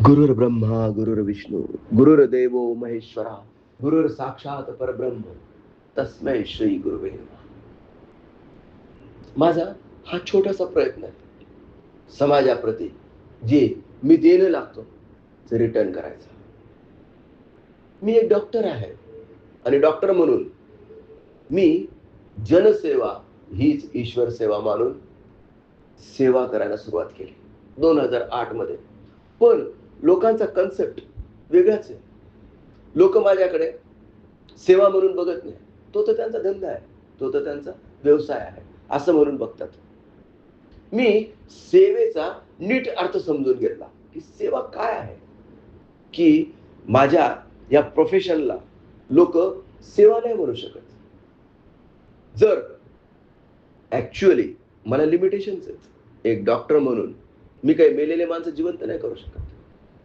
गुरुर्ब्रह्मा गुरुर्विष्णू गुरुर्देवो महेश्वरा गुरुर साक्षात परब्रह्म तस्मै श्री गुरुवे नमः. माझा हा छोटासा प्रयत्न आहे समाजाप्रती जे मी देणं लागतो ते रिटर्न करायचा. मी एक डॉक्टर आहे आणि डॉक्टर म्हणून मी जनसेवा हीच ईश्वर सेवा मानून सेवा करायला सुरुवात केली 2008 मध्ये. पण लोकांचा कन्सेप्ट वेगळाच आहे. लोक माझ्याकडे सेवा म्हणून बघत नाही. तो तर त्यांचा धंदा आहे, तो तर त्यांचा व्यवसाय आहे असं म्हणून बघतात. मी सेवेचा नीट अर्थ समजून घेतला की सेवा काय आहे, की माझ्या या प्रोफेशनला लोक सेवा नाही म्हणू शकत. जर ऍक्च्युअली मला लिमिटेशन्स आहेत. एक डॉक्टर म्हणून मी काही मेलेले माणसं जिवंत नाही करू शकत.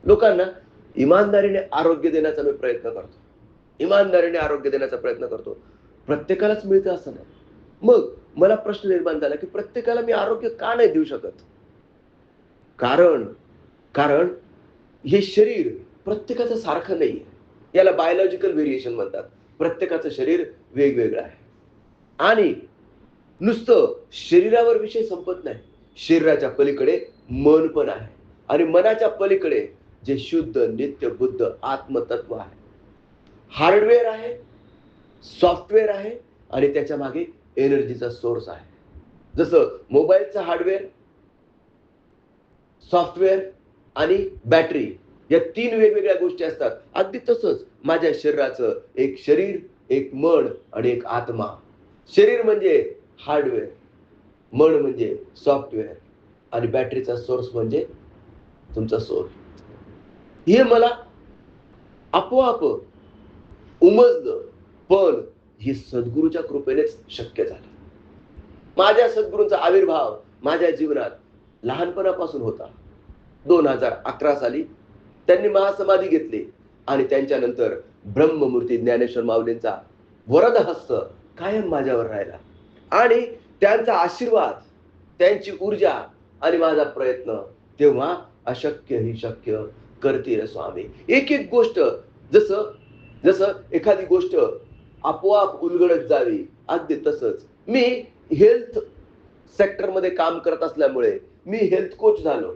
लोकांना इमानदारीने आरोग्य देण्याचा मी प्रयत्न करतो, इमानदारीने आरोग्य देण्याचा प्रयत्न करतो. प्रत्येकालाच मिळतं असं नाही. मग मला प्रश्न निर्माण झाला की प्रत्येकाला मी आरोग्य का नाही देऊ शकत. कारण हे शरीर प्रत्येकाचं सारखं नाहीये. याला बायोलॉजिकल व्हेरिएशन म्हणतात. प्रत्येकाचं शरीर वेगवेगळं आहे आणि नुसतं शरीरावर विषय संपत नाही. शरीराच्या पलीकडे मन पण आहे आणि मनाच्या पलीकडे जे शुद्ध नित्य बुद्ध आत्मतत्व आहे. हार्डवेअर आहे, सॉफ्टवेअर आहे आणि त्याच्या मागे एनर्जीचा सोर्स आहे. जसं मोबाईलचा हार्डवेअर, सॉफ्टवेअर आणि बॅटरी या 3 वेगवेगळ्या गोष्टी असतात. अगदी तसंच माझ्या शरीराचं एक शरीर, एक मन आणि एक आत्मा. शरीर म्हणजे हार्डवेअर, मन म्हणजे सॉफ्टवेअर आणि बॅटरीचा सोर्स म्हणजे तुमचा सोल. हे मला आपोआप उमजलं, पण हे सद्गुरूच्या कृपेनेच शक्य झालं. माझ्या सद्गुरूंचा आविर्भाव माझ्या जीवनात लहानपणापासून होता. 2011 साली त्यांनी महासमाधी घेतली आणि त्यांच्यानंतर ब्रह्ममूर्ती ज्ञानेश्वर माऊलींचा वरद हस्त कायम माझ्यावर राहिला आणि त्यांचा आशीर्वाद, त्यांची ऊर्जा आणि माझा प्रयत्न तेव्हा अशक्य ही शक्य करतील स्वामी. एक एक गोष्ट जसं जसं एखादी गोष्ट आपोआप उलगडत जावी, अगदी तसंच मी हेल्थ सेक्टरमध्ये काम करत असल्यामुळे मी हेल्थ कोच झालो.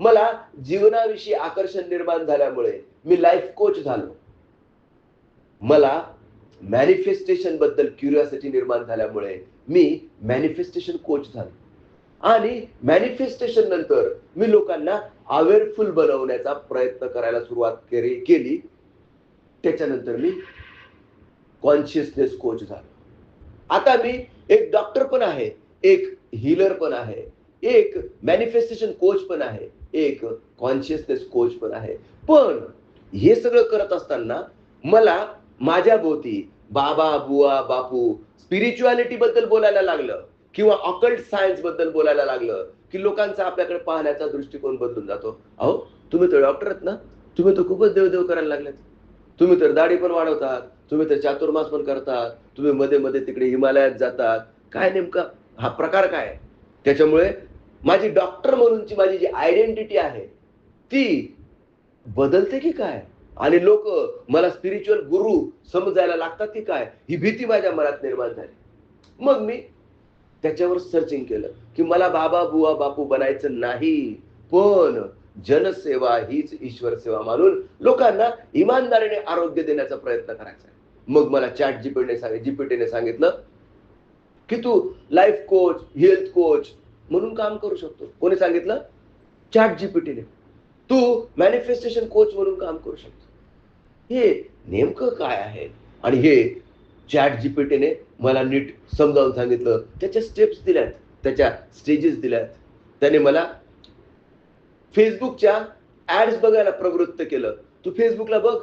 मला जीवनाविषयी आकर्षण निर्माण झाल्यामुळे मी लाईफ कोच झालो. मला मॅनिफेस्टेशन बद्दल क्युरिओसिटी निर्माण झाल्यामुळे मी मॅनिफेस्टेशन कोच झालो आणि मॅनिफेस्टेशन नंतर मी लोकांना अवेअरफुल बनवण्याचा प्रयत्न करायला सुरुवात केली. त्याच्यानंतर मी कॉन्शियसनेस कोच झालो. आता मी एक डॉक्टर पण आहे, एक हीलर पण आहे, एक मॅनिफेस्टेशन कोच पण आहे, एक कॉन्शियसनेस कोच पण आहे. पण हे सगळं करत असताना मला माझ्या भोवती बाबा, बुवा, बापू स्पिरिच्युअलिटी बद्दल बोलायला लागलं किंवा ऑकल्ट सायन्स बद्दल बोलायला लागलं की लोकांचा आपल्याकडे पाहण्याचा दृष्टिकोन बदलून जातो. अहो, तुम्ही तर डॉक्टर आहेत ना, तुम्ही तर खूपच देवदेव करायला लागलेत. तुम्ही तर दाढी पण वाढवतात, तुम्ही तर चातुर्मास पण करतात, तुम्ही मध्ये मध्ये तिकडे हिमालयात जातात. काय नेमका हा प्रकार काय? त्याच्यामुळे माझी डॉक्टर म्हणूनची माझी जी आयडेंटिटी आहे ती बदलते की काय? आणि लोक मला स्पिरिच्युअल गुरु समजायला लागतात की काय, ही भीती माझ्या मनात निर्माण झाली. मग मी त्याच्यावर सर्चिंग केलं की मला बाबा, बुवा, बापू बनायचं नाही, पण जनसेवा हीच ईश्वर सेवा मानून लोकांना इमानदारीने आरोग्य देण्याचा प्रयत्न करायचा आहे. मग मला चॅट जीपीटीने सांगितलं की तू लाईफ कोच, हेल्थ कोच म्हणून काम करू शकतो. कोणी सांगितलं? चॅट जीपीटीने. तू मॅनिफेस्टेशन कोच म्हणून काम करू शकतो. हे नेमकं काय आहे? आणि हे चॅट जीपीटीने मला नीट समजावून सांगितलं. त्याच्या स्टेप्स दिल्यात, त्याच्या स्टेजेस दिल्यात. त्याने मला फेसबुकच्या ऍड्स बघायला प्रवृत्त केलं. तू फेसबुकला बघ,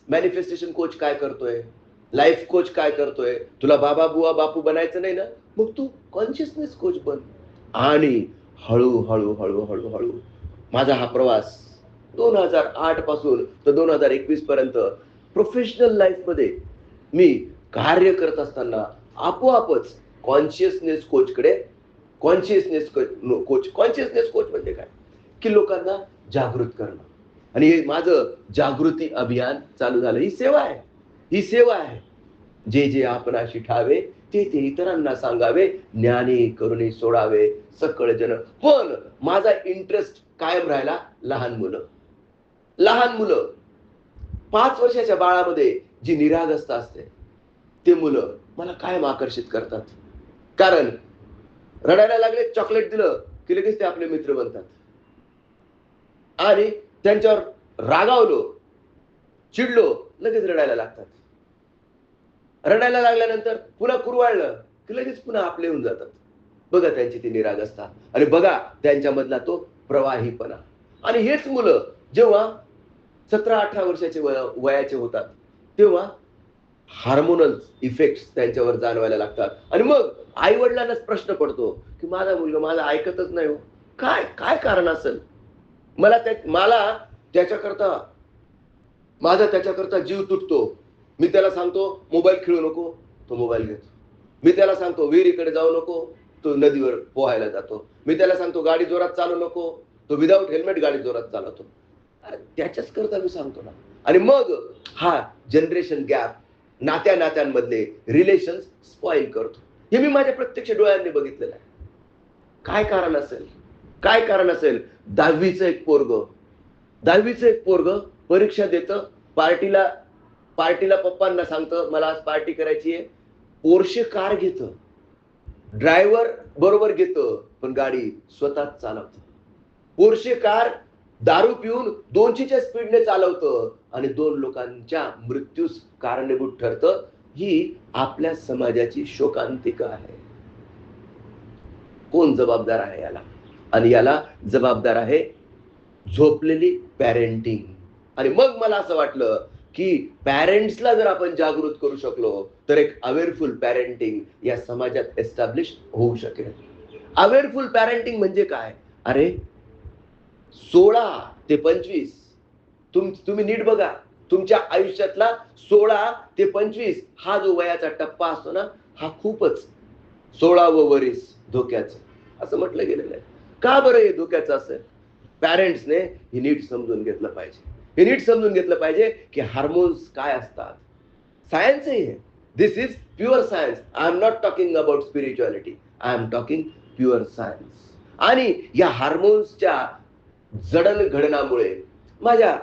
मॅनिफेस्टेशन कोच काय करतोय, लाईफ कोच काय करतोय. तुला बाबा, बुवा, बापू बनायचं नाही ना, मग तू कॉन्शियसनेस कोच बन. आणि हळूहळू हळूहळू हळू माझा हा प्रवास 2008 पासून तर 2021 पर्यंत प्रोफेशनल लाईफ मध्ये मी कार्य करत असताना आपोआपच कॉन्शियसनेस कोचकडे कॉन्शियसनेस कोच म्हणजे काय की लोकांना जागृत करणं, आणि हे माझं जागृती अभियान चालू झालं. ही सेवा आहे, ही सेवा आहे. जे जे आपणाशी ठावे ते ते इतरांना सांगावे, ज्ञानी करुणी सोडावे सकळ जन. पण माझा इंटरेस्ट कायम राहिला लहान मुलं. लहान मुलं, 5 वर्षाच्या बाळामध्ये जी निरागसता असते, ते मुलं मला कायम आकर्षित करतात. कारण रडायला लागले, चॉकलेट दिलं की लगेच ते आपले मित्र बनतात. आणि त्यांच्यावर रागावलो, चिडलो, लगेच रडायला लागतात. रडायला लागल्यानंतर पुन्हा कुरवाळलं की लगेच पुन्हा आपले होऊन जातात. बघा त्यांची ती निरागसता आणि बघा त्यांच्यामधला तो प्रवाहीपणा. आणि हेच मुलं जेव्हा 17-18 वर्षाचे वयाचे होतात, तेव्हा हार्मोनल इफेक्ट्स त्यांच्यावर जाणवायला लागतात. आणि मग आई वडिलांनाच प्रश्न पडतो की माझा मुलगा माझा ऐकतच नाही हो, काय काय कारण असेल. मला त्याच्याकरता माझा त्याच्याकरता जीव तुटतो. मी त्याला सांगतो मोबाईल खेळू नको, तो मोबाईल घेतो. मी त्याला सांगतो विहिरीकडे जाऊ नको, तो नदीवर पोहायला जातो. मी त्याला सांगतो गाडी जोरात चालू नको, तो विदाऊट हेल्मेट गाडी जोरात चालवतो. अरे त्याच्याच करता मी सांगतो ना. आणि मग हा जनरेशन गॅप, नात्यांमधले रिलेशन स्पॉइल करतो. हे मी माझ्या प्रत्यक्ष डोळ्यांनी बघितलेलं आहे. काय कारण असेल, काय कारण असेल. 10वीचं एक पोरग परीक्षा देतं, पार्टीला पप्पांना सांगतं मला आज पार्टी करायची आहे. पोर्शे कार घेतं, ड्रायव्हर बरोबर घेतं, पण गाडी स्वतःच चालवतं. पोर्शे कार दारू पिऊन 200च्या स्पीडने चालवतं आणि 2 लोकांच्या मृत्यूस कारणीभूत ठरतं. ही आपल्या समाजाची शोकांतिका आहे. कोण जबाबदार आहे याला? आणि याला जबाबदार आहे झोपलेली पॅरेंटिंग. आणि मग मला असं वाटलं की पॅरेंट्सला जर आपण जागृत करू शकलो तर एक अवेअरफुल पॅरेंटिंग या समाजात एस्टॅब्लिश होऊ शकेल. अवेअरफुल पॅरेंटिंग म्हणजे काय? अरे 16 ते 25 तुम्ही नीट बघा, तुमच्या आयुष्यातला 16 ते 25 हा जो वयाचा टप्पा असतो ना, हा खूपच 16वं वरीस धोक्याचं असं म्हटलं गेलेलं आहे. का बरं हे धोक्याचं असेल? पॅरेंट्सने हे नीट समजून घेतलं पाहिजे. हे नीट समजून घेतलं पाहिजे की हार्मोन्स काय असतात. सायन्स आहे हे. This is pure science. I am not talking about spirituality, I am talking pure science. आणि या हार्मोन्सच्या जडण घडणामुळे माझ्या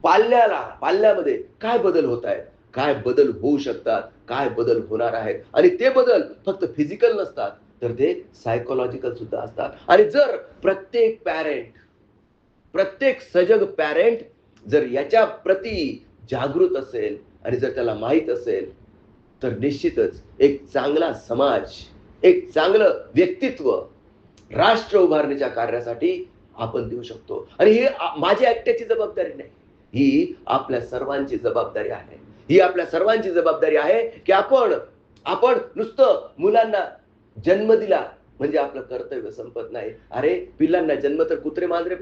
पाल्यामध्ये काय बदल होत आहेत, काय बदल होऊ शकतात, काय बदल होणार आहेत. आणि ते बदल फक्त फिजिकल नसतात, तर ते सायकोलॉजिकल सुद्धा असतात. आणि जर प्रत्येक सजग पॅरेंट जर याच्या प्रती जागृत असेल आणि जर त्याला माहित असेल तर निश्चितच एक चांगला समाज, एक चांगलं व्यक्तित्व राष्ट्र उभारणीच्या कार्यासाठी आपण देऊ शकतो. आणि ही माझी एकट्याची जबाबदारी नाही, ही आपल्या सर्वांची जबाबदारी आहे. ही आपल्या सर्वांची जबाबदारी आहे की आपण नुसतं मुलांना जन्म दिला म्हणजे आपलं कर्तव्य संपत नाही. अरे पिल्लांना जन्म तर कुत्रे मांजरे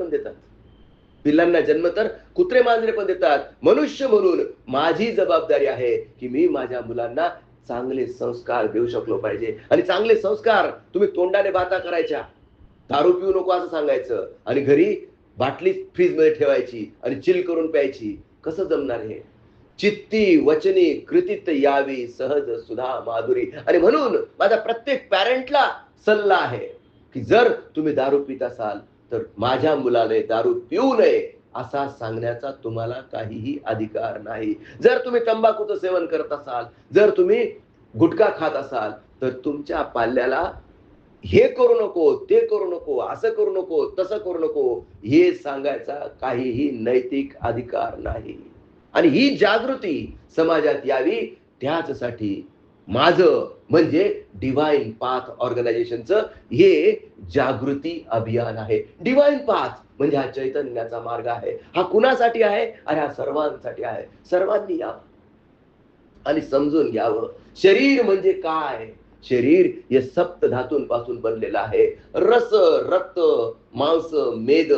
पण देतात. मनुष्य म्हणून माझी जबाबदारी आहे की मी माझ्या मुलांना चांगले संस्कार देऊ शकलो पाहिजे. आणि चांगले संस्कार तुम्ही तोंडाने बाता करायच्या, दारू पिऊ नको असं सांगायचं आणि घरी बाटली फ्रीज मध्ये ठेवायची आणि चिल करून प्यायची, कसं जमणार हे? चित्ती वचनी कृतीत यावी सहज सुधा माधुरी. आणि म्हणून माझा प्रत्येक पॅरेंटला सल्ला आहे की जर तुम्ही दारू पित असाल तर माझ्या मुलाने दारू पिऊ नये असा सांगण्याचा तुम्हाला काहीही अधिकार नाही. जर तुम्ही तंबाखूचं सेवन करत असाल, जर तुम्ही गुटखा खात असाल तर तुमच्या पाल्याला हे करू नको, ते करू नको, असं करू नको, तसं करू नको हे सांगायचा काहीही नैतिक अधिकार नाही. आणि ही जागृती समाजात यावी त्यासाठी माझं म्हणजे डिवाइन पाथ ऑर्गनायझेशनचं हे जागृती अभियान आहे. डिवाइन पाथ म्हणजे हा चैतन्याचा मार्ग आहे. हा कुणासाठी आहे? अरे हा सर्वांसाठी आहे. सर्वांनी यावं आणि समजून घ्यावं. शरीर म्हणजे काय? शरीर हे सप्त धातूंपासून बनलेलं आहे. रस, रक्त, मांस, मेद,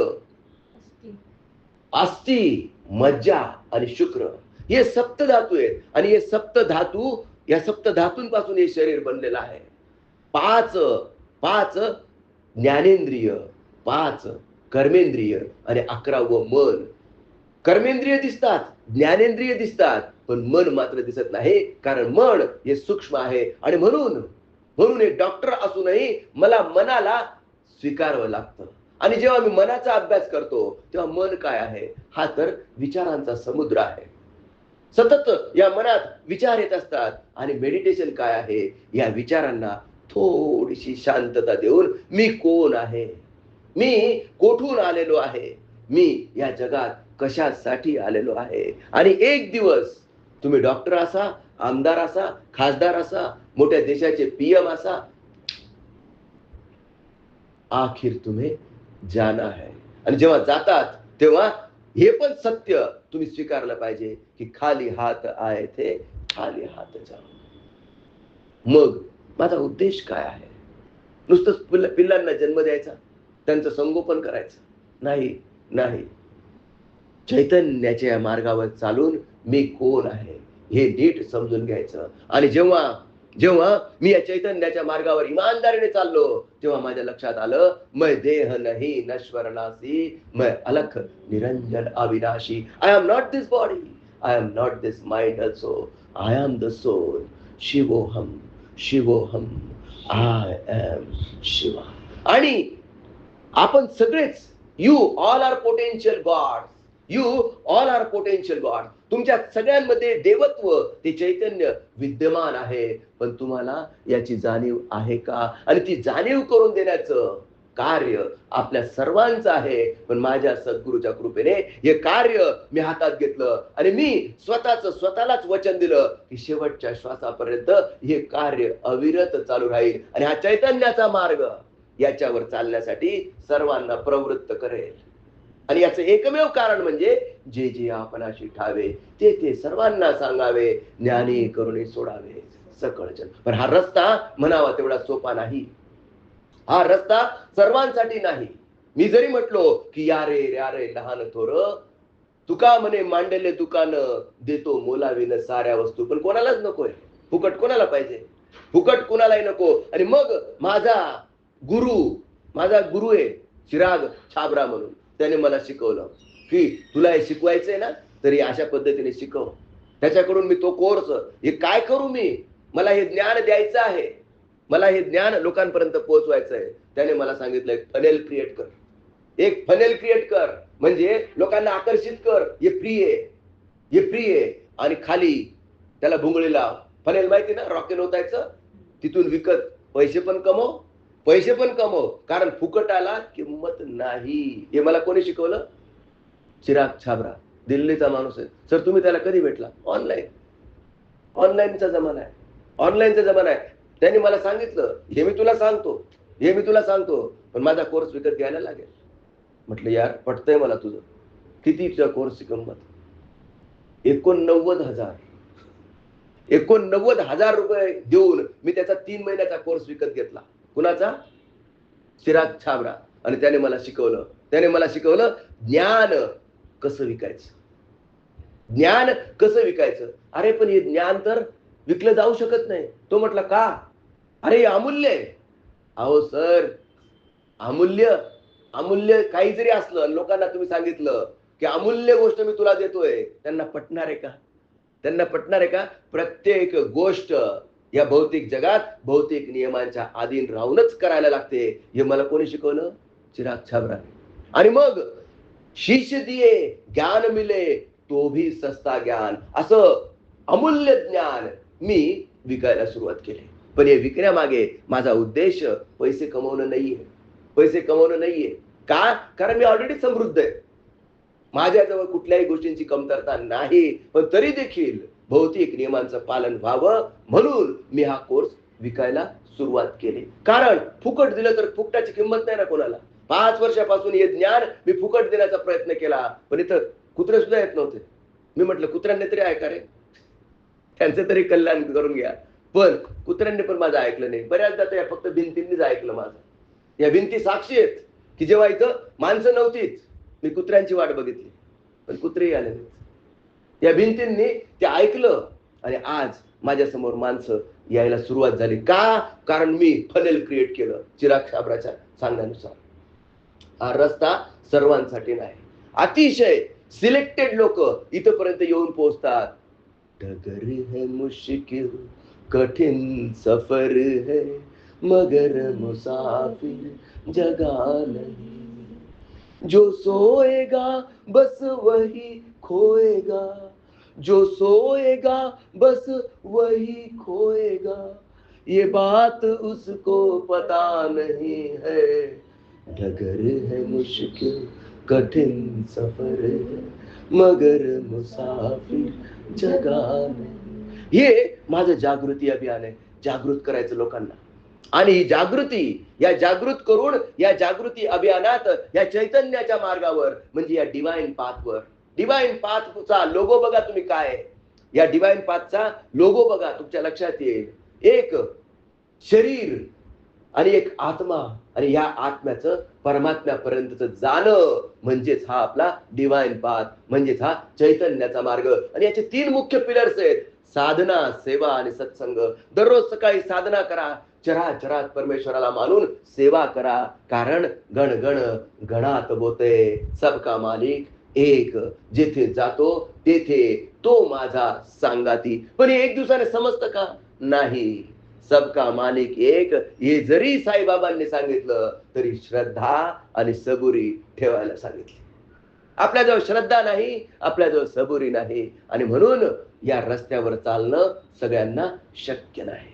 अस्थि, मज्जा आणि शुक्र हे सप्त धातू आहेत. आणि हे सप्त धातू, या सप्त धातूंपासून हे शरीर बनलेलं आहे. 5 ज्ञानेंद्रिय, 5 कर्मेंद्रिय आणि 11वं मन. कर्मेंद्रिय दिसतात, ज्ञानेंद्रिय दिसतात, पण मन मात्र दिसत नाही, कारण मन हे सूक्ष्म आहे. आणि म्हणून एक डॉक्टर असूनही मला मनाला स्वीकारावं लागतं. आणि जेव्हा मी मनाचा अभ्यास करतो तेव्हा मन काय आहे? हा तर विचारांचा समुद्र आहे. सतत या मनात विचार येत असतात. आणि मेडिटेशन काय आहे? या विचारांना थोडीशी शांतता देऊन मी कोण आहे, मी कोठून आलेलो आहे, मी या जगात कशासाठी आलेलो आहे. आणि एक दिवस तुम्ही डॉक्टर असा, आमदार असा, खासदार असा, मोठ्या देशाचे पीएम असा, आखिर तुम्हें जाना है. आणि जेव्हा जातात तेव्हा हे पण सत्य तुम्ही स्वीकारलं पाहिजे की खाली हात आए थे, खाली हात जाओ. मग माझा उद्देश काय आहे? नुसतंच पिल्लांना जन्म द्यायचा, त्यांचं संगोपन करायचं? नाही नाही. चैतन्याच्या या मार्गावर चालून मी कोण आहे हे नीट समजून घ्यायचं. आणि जेव्हा जेव्हा मी या चैतन्याच्या मार्गावर इमानदारीने चाललो तेव्हा माझ्या लक्षात आलं, मैं देह नहीं नश्वर नासी, मैं अलख निरंजन अविनाशी. I am not this body, I am not this mind also, I am the soul. शिवोहम शिवोहम, आय एम शिवा. आणि आपण सगळेच, you all are potential god, you all are potential god. तुमच्या सगळ्यांमध्ये देवत्व, ते चैतन्य विद्यमान आहे. पण तुम्हाला याची जाणीव आहे का? आणि ती जाणीव करून देण्याचं कार्य आपल्या सर्वांचं आहे. पण माझ्या सद्गुरूच्या कृपेने हे कार्य मी हातात घेतलं आणि मी स्वतःलाच वचन दिलं की शेवटच्या श्वासापर्यंत हे कार्य अविरत चालू राहील. आणि हा चैतन्याचा मार्ग याच्यावर चालण्यासाठी सर्वांना प्रवृत्त करेल. आणि याचं एकमेव कारण म्हणजे जे जे आपणाशी ठावे ते ते सर्वांना सांगावे, ज्ञानी करुणी सोडावे सकळ जन. पण हा रस्ता म्हणावा तेवढा सोपा नाही. हा रस्ता सर्वांसाठी नाही. मी जरी म्हटलो की या रे लहान थोर, तुका म्हणे मांडले दुकान, देतो मोलाविन साऱ्या वस्तू. पण कोणालाच नकोय फुकट. कोणाला पाहिजे फुकट? कोणालाही नको. आणि मग माझा गुरु आहे चिराग छाबरा म्हणून, त्याने मला शिकवलं की तुला हे शिकवायचंय ना, तरी अशा पद्धतीने शिकव. त्याच्याकडून मी तो कोर्स, हे काय करू मी, मला हे ज्ञान द्यायचं आहे, मला हे ज्ञान लोकांपर्यंत पोहोचवायचं आहे. त्याने मला सांगितलं एक फनेल क्रिएट कर, एक फनेल क्रिएट कर, म्हणजे लोकांना आकर्षित कर. हे फ्री आहे, हे फ्री आहे. आणि खाली त्याला भुंगळी लाव. फनेल माहिती ना, रॉकेल होतायचं, तिथून विकत पैसे पण कमव, कारण फुकटाला किंमत नाही. हे मला कोणी शिकवलं? चिराग छाबरा, दिल्लीचा माणूस आहे. सर तुम्ही त्याला कधी भेटला? ऑनलाईनचा जमाना आहे, ऑनलाईनचा जमाना आहे. त्यांनी मला सांगितलं हे मी तुला सांगतो, पण माझा कोर्स विकत घ्यायला लागेल. म्हटलं यार पटतंय मला तुझं. कितीचा कोर्सची किंमत? 89,000 रुपये देऊन मी त्याचा 3 महिन्याचा कोर्स विकत घेतला. कुणाचा? चिराग छाबरा. आणि त्याने मला शिकवलं ज्ञान कसं विकायचं. अरे पण हे ज्ञान तर विकलं जाऊ शकत नाही. तो म्हटला का? अरे हे अमूल्य आहे. अहो सर, अमूल्य काही जरी असलं, लोकांना तुम्ही सांगितलं की अमूल्य गोष्ट मी तुला देतोय, त्यांना पटणार आहे का? प्रत्येक गोष्ट या भौतिक जगात भौतिक नियमांच्या अधीन राहूनच करायला लागते. हे मला कोणी शिकवलं? चिराग छाबरा. आणि मग शीश दिए ज्ञान मिले तो भी सस्ता ज्ञान, असं अमूल्य ज्ञान मी विकायला सुरुवात केली. पण हे विकण्यामागे माझा उद्देश पैसे कमवणं नाहीये. का? कारण मी ऑलरेडी समृद्ध आहे. माझ्याजवळ कुठल्याही गोष्टींची कमतरता नाही. पण तरी देखील भौतिक नियमांचं पालन व्हावं म्हणून मी हा कोर्स विकायला सुरुवात केली. कारण फुकट दिलं तर फुकटाची किंमत नाही ना कोणाला. 5 वर्षापासून हे ज्ञान मी फुकट देण्याचा प्रयत्न केला, पण इथं कुत्रे सुद्धा येत नव्हते. मी म्हटलं कुत्र्यांनी तरी ऐका रे, त्यांचं तरी कल्याण करून घ्या. पण कुत्र्यांनी पण माझं ऐकलं नाही. बऱ्याचदा तर फक्त भिंतींनीच ऐकलं माझं. या भिंती साक्षी आहेत की जेव्हा इथं माणसं नव्हतीच, मी कुत्र्यांची वाट बघितली, पण कुत्रेही आले नाहीत. या भिंतींनी ते ऐकलं आणि आज माझ्या समोर माणसं यायला सुरुवात झाली. का? कारण मी फनेल क्रिएट केलं चिराग छाबराच्या सांगण्यानुसार. हा रस्ता सर्वांसाठी नाही. अतिशय सिलेक्टेड लोक इथपर्यंत येऊन पोहोचतात. डगर है मुश्किल कठिन सफर है मगर मुसाफिर जगा नहीं, जो सोएगा बस वही खोएगा, जो सोएगा बस वही खोएगा, ये बात उसको पता नहीं है। डगर है मुश्किल कठिन सफर है मगर मुसाफिर जगा नहीं. हे माझं जागृती अभियान आहे. जागृत करायचं लोकांना. आणि ही जागृती, या जागृत करून या जागृती अभियानात या चैतन्याच्या मार्गावर म्हणजे या डिवाइन पाथवर, डिवाइन पाथचा लोगो बघा तुम्ही काय आहे. या डिवाइन पाथचा लोगो बघा, तुमच्या लक्षात येईल. एक शरीर आणि एक आत्मा, आणि ह्या आत्म्याचं परमात्म्यापर्यंतचं जाणं म्हणजेच हा आपला डिवाइन पाथ, म्हणजेच हा चैतन्याचा मार्ग. आणि याचे 3 मुख्य पिलर्स आहेत: साधना, सेवा आणि सत्संग. दररोज सकाळी साधना करा, चराचरात परमेश्वराला मानून सेवा करा, कारण गण गण गणात बोते, सबका मालिक एक, जेथे जातो तेथे तो माझा सांगाती. पण हे एक दिवसाने समजतं का? नाही. सबका मालिक एक हे जरी साईबाबांनी सांगितलं तरी श्रद्धा आणि सबुरी ठेवायला सांगितली. आपल्याजवळ श्रद्धा नाही, आपल्याजवळ सबुरी नाही, आणि म्हणून या रस्त्यावर चालणं सगळ्यांना शक्य नाही.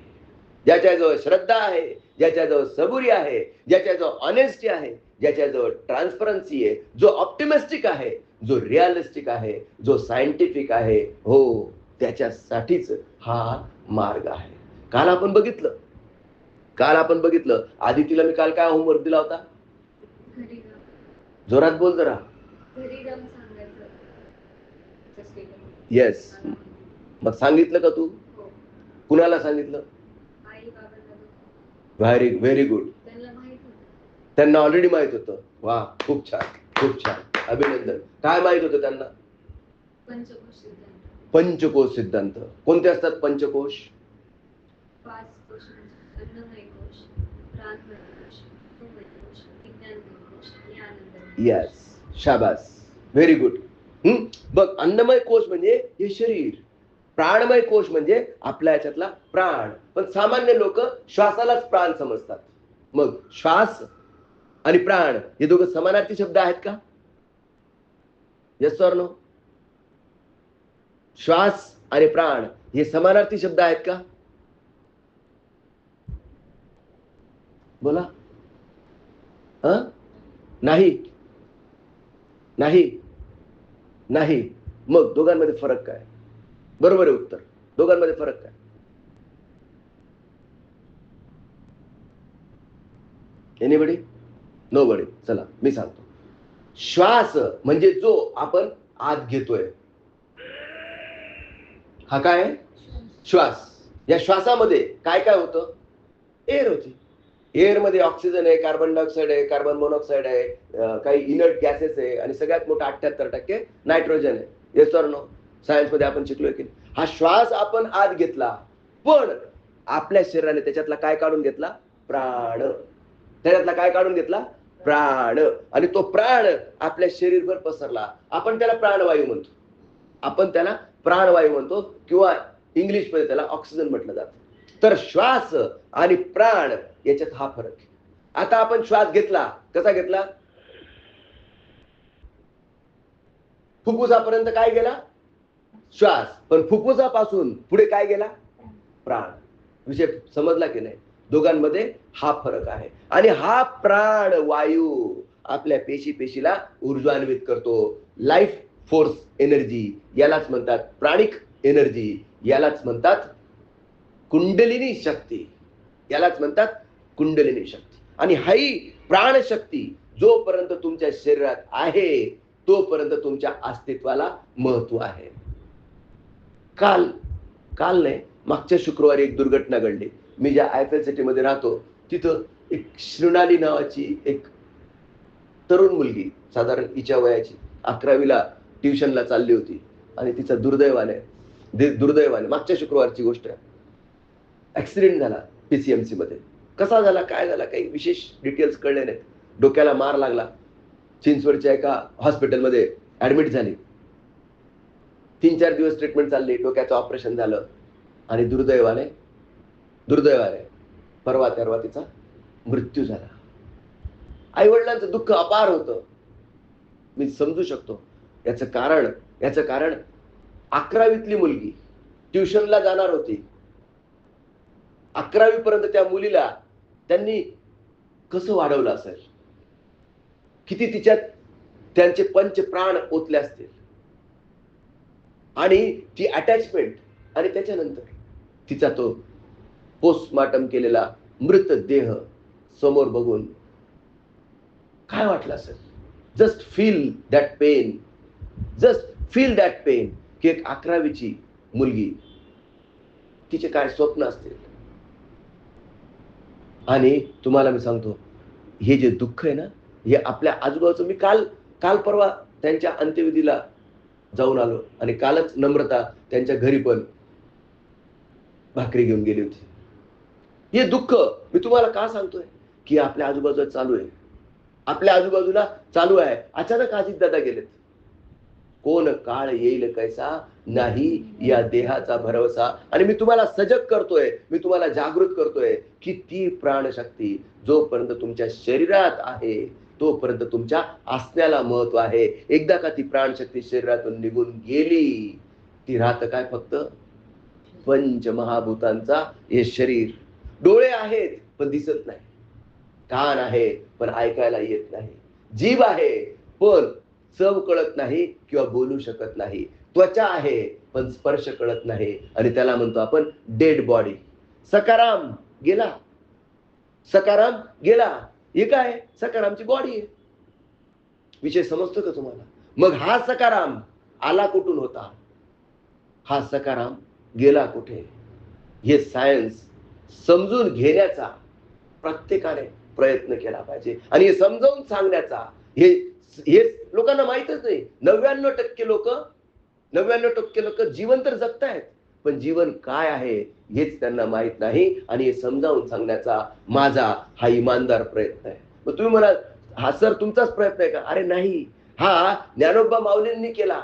ज्याच्याजवळ श्रद्धा आहे, ज्याच्याजवळ सबुरी आहे, ज्याच्याजवळ ऑनेस्टी आहे, ज्याच्याजवळ ट्रान्सपरन्सी आहे, जो ऑप्टिमिस्टिक आहे, जो रिअलिस्टिक आहे, जो सायंटिफिक आहे, हो, त्याच्यासाठीच हा मार्ग आहे. काल आपण बघितलं आदितीला मी काल काय होमवर्क दिला होता? जोरात बोल जरा. येस. मग सांगितलं का तू? कुणाला सांगितलं? Very good. त्यांना ऑलरेडी माहित होतं. वा, खूप छान, खूप छान, अभिनंदन. काय माहित होतं त्यांना? पंचकोश सिद्धांत. कोणते असतात पंचकोश? यस, शाबास, व्हेरी गुड. बघ, अन्नमय कोश म्हणजे हे शरीर, प्राणमय कोश म्हणजे आपल्या याच्यातला प्राण. पण सामान्य लोक श्वासालाच प्राण समजतात. मग श्वास आणि प्राण हे दोघं समानार्थी शब्द आहेत का? Yes or no? श्वास आणि प्राण हे समानार्थी शब्द आहेत का? बोला. नाही, नाही, नाही. मग दोघांमध्ये फरक काय? बरोबर आहे उत्तर. दोघांमध्ये फरक काय? एनीबडी? नोबडी. चला मी सांगतो. श्वास म्हणजे जो आपण आत घेतोय, हा काय? श्वास. या श्वासामध्ये काय काय होतं? एअर होती. एअर मध्ये ऑक्सिजन आहे, कार्बन डायऑक्साईड आहे, कार्बन मोनॉक्साईड आहे, काही इनर्ट गॅसेस आहे, आणि सगळ्यात मोठा 78% नायट्रोजन आहे. Yes or no? सायन्स मध्ये आपण शिकलोय की हा श्वास आपण आत घेतला, पण आपल्या शरीराने त्याच्यातला काय काढून घेतला? प्राण. त्याच्यातला काय काढून घेतला? प्राण. आणि तो प्राण आपल्या शरीरभर पसरला. आपण त्याला प्राणवायू म्हणतो, किंवा इंग्लिश मध्ये त्याला ऑक्सिजन म्हटलं जातं. तर श्वास आणि प्राण याच्यात हा फरक आहे. आता आपण श्वास घेतला, कसा घेतला? फुफ्फुसापर्यंत काय गेला? श्वास. पण फुफ्फुसापासून पुढे काय गेला? प्राण. विषय समजला की नाही? दोघांमध्ये हा फरक आहे. आणि हा प्राण वायू आपल्या पेशीला ऊर्जान्वित करतो. लाईफ फोर्स एनर्जी यालाच म्हणतात प्राणिक एनर्जी, यालाच म्हणतात कुंडलिनी शक्ती, आणि हाई प्राणशक्ती जोपर्यंत तुमच्या शरीरात आहे तोपर्यंत तुमच्या अस्तित्वाला महत्व आहे. काल नाही, मागच्या शुक्रवारी एक दुर्घटना घडली. मी ज्या आयफेल सिटी मध्ये राहतो तिथं एक श्रुणाली नावाची एक तरुण मुलगी, साधारण हिच्या वयाची, 11वीला ट्युशनला चालली होती, आणि तिचा दुर्दैवाने मागच्या शुक्रवारची गोष्ट आहे, ऍक्सिडेंट झाला PCMC मध्ये. कसा झाला, काय झाला, काही विशेष डिटेल्स कळले नाहीत. डोक्याला मार लागला, चिंचवडच्या एका हॉस्पिटलमध्ये ऍडमिट झाली. 3-4 दिवस ट्रीटमेंट चालली, डोक्याचं ऑपरेशन झालं आणि दुर्दैवाने परवा तेरवा तिचा मृत्यू झाला. आई वडिलांचं दुःख अपार होतं. मी समजू शकतो. याचं कारण 11वीतली मुलगी ट्युशनला जाणार होती. 11वी पर्यंत त्या मुलीला त्यांनी कसं वाढवलं असेल, किती तिच्यात त्यांचे पंचप्राण ओतले असतील, आणि ती अटॅचमेंट, आणि त्याच्यानंतर तिचा तो पोस्टमॉर्टम केलेला मृतदेह समोर बघून काय वाटलं असेल. जस्ट फील दॅट पेन, की एक 11वीची मुलगी, तिचे काय स्वप्न असतील. आणि तुम्हाला मी सांगतो, हे जे दुःख आहे ना, हे आपल्या आजूबाजूचं. मी काल परवा त्यांच्या अंत्यविधीला जाऊन आलो, आणि कालच नम्रता त्यांच्या घरी पण भाकरी घेऊन गेली होती. हे दुःख मी तुम्हाला का सांगतोय, की आपल्या आजूबाजूला चालू आहे. अचानक अजितदादा गेलेत. कोण काळ येईल कैसा, नाही या देहाचा भरवसा. आणि मी तुम्हाला सजग करतोय, मी तुम्हाला जागृत करतोय, की ती प्राणशक्ती जोपर्यंत तुमच्या शरीरात आहे तोपर्यंत तुमच्या असण्याला महत्व आहे. एकदा का ती प्राणशक्ती शरीरातून निघून गेली, ती राहतं काय, फक्त पंचमहाभूतांचा हे शरीर. डोळे आहेत पण दिसत नाही, कान आहे पण ऐकायला येत नाही, जीभ आहे पण चव कळत नाही किंवा बोलू शकत नाही, त्वचा आहे पण स्पर्श कळत नाही, आणि त्याला म्हणतो आपण डेड बॉडी. सकाराम गेला. हे काय, सकारामची बॉडी आहे. विषय समजतो का तुम्हाला? मग हा सकाराम आला कुठून होता, हा सकाराम गेला कुठे, हे सायन्स समजून घेण्याचा प्रत्येकाने प्रयत्न केला पाहिजे. आणि हे समजावून सांगण्याचा हे लोकांना माहितच नाही. 99% लोक जीवन तर जगतायत, पण जीवन काय आहे हेच त्यांना माहित नाही. आणि हे समजावून सांगण्याचा माझा हा इमानदार प्रयत्न आहे. मग तुम्ही म्हणाल, हा सर तुमचाच प्रयत्न आहे का? अरे नाही, हा ज्ञानोबा माऊलींनी केला.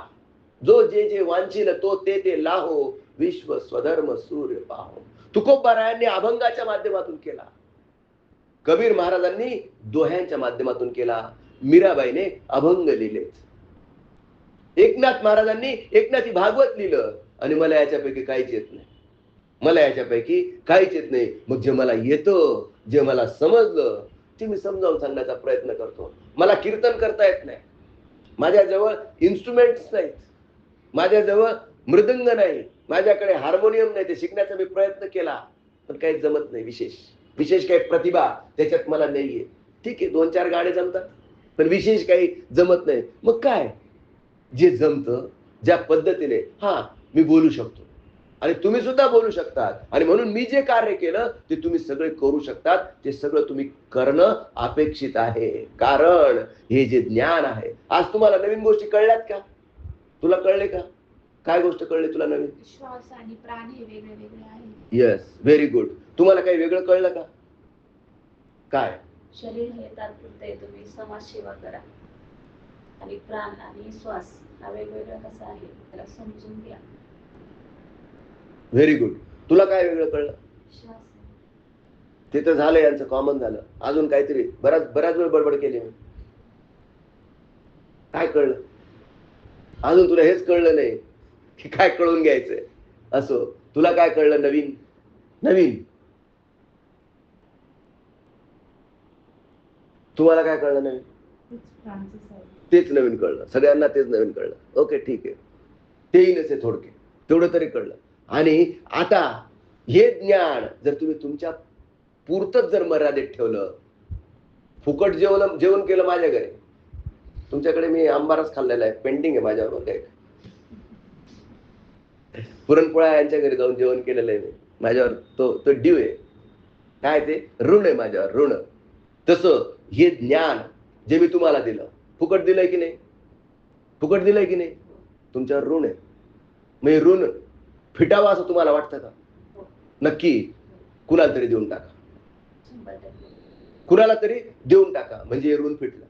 जो जे वांछील तो ते लाहो, विश्व स्वधर्म सूर्य पाहो. तुकोबारायांनी अभंगाच्या माध्यमातून केला. कबीर महाराजांनी दोह्यांच्या माध्यमातून केला. मीराबाईने अभंग लिहिलेत. एकनाथ महाराजांनी एकनाथी भागवत लिहिलं. आणि मला याच्यापैकी काहीच येत नाही. मग जे मला येतं, जे मला समजलं, ते मी समजावून सांगण्याचा प्रयत्न करतो. मला कीर्तन करता येत नाही, माझ्याजवळ इन्स्ट्रुमेंट्स नाहीत, माझ्याजवळ मृदंग नाही, माझ्याकडे हार्मोनियम नाही. ते शिकण्याचा मी प्रयत्न केला, पण काही जमत नाही. विशेष काही प्रतिभा त्याच्यात मला नाहीये. ठीक आहे, 2-4 गाणे जमतात, पण विशेष काही जमत नाही. मग काय, जे जमतं ज्या पद्धतीने मी बोलू शकतो, आणि तुम्ही सुद्धा बोलू शकतात. आणि म्हणून मी जे कार्य केलं ते तुम्ही सगळे करू शकतात. ते सगळं तुम्ही करणं अपेक्षित आहे. कारण हे जे ज्ञान आहे, आज तुम्हाला नवीन गोष्टी कळल्यात का? तुला कळले का? काय गोष्ट कळली तुला नवीन? श्वास आणि प्राण हे वेगळे आहे. Yes, very good. तुम्हाला काही वेगळं कळलं का? काय? शरीर हे तात्पुरते, तुम्ही समाजसेवा करा, आणि प्राण आणि श्वास हा वेगवेगळा कसा आहे त्याला समजून घ्या. Very good. तुला काय वेगळं कळलं? श्वास ते तर झालं, यांचं कॉमन झालं. अजून काहीतरी बराच वेळ बडबड केली मी. काय कळलं अजून तुला? हेच कळलं नाही की काय कळून घ्यायचंय. असो, तुला काय कळलं नवीन? तुम्हाला काय कळलं नवीन? तेच नवीन कळलं. सगळ्यांना तेच नवीन कळलं. ओके, ठीक आहे. तेही नसे थोडके, तेवढं तरी कळलं. आणि आता हे ज्ञान जर तुम्ही तुमच्या पुरतच जर मर्यादित ठेवलं, फुकट जेवण केलं माझ्या घरी, तुमच्याकडे मी आंबारस खाल्लेला आहे, पेंडिंग आहे माझ्यावर काय, पुरणपोळ्या यांच्या घरी जाऊन जेवण केलेलं आहे माझ्यावर, तो ड्यू आहे. काय ते ऋण आहे माझ्यावर, ऋण. तसं हे ज्ञान जे मी तुम्हाला दिलं, फुकट दिलंय की नाही? तुमच्यावर ऋण आहे. मग हे ऋण फिटावं असं तुम्हाला वाटतं का? नक्की कुणाला तरी देऊन टाका. कुणाला तरी देऊन टाका, म्हणजे हे ऋण फिटलं.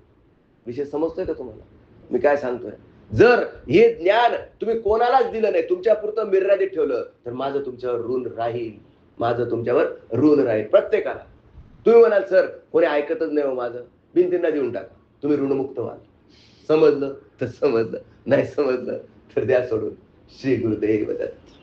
विषय समजतोय का तुम्हाला मी काय सांगतोय? जर हे ज्ञान तुम्ही कोणालाच दिलं नाही, तुमच्या पुरतं मर्यादित ठेवलं, तर माझं तुमच्यावर ऋण राहील, माझं तुमच्यावर ऋण राहील प्रत्येकाला. तुम्ही म्हणाल सर कोणी ऐकतच नाही हो माझं, भिंतींना देऊन टाका, तुम्ही ऋणमुक्त व्हाल. समजलं तर समजलं, नाही समजलं तर द्या सोडून. श्री गुरुदेव दत्त.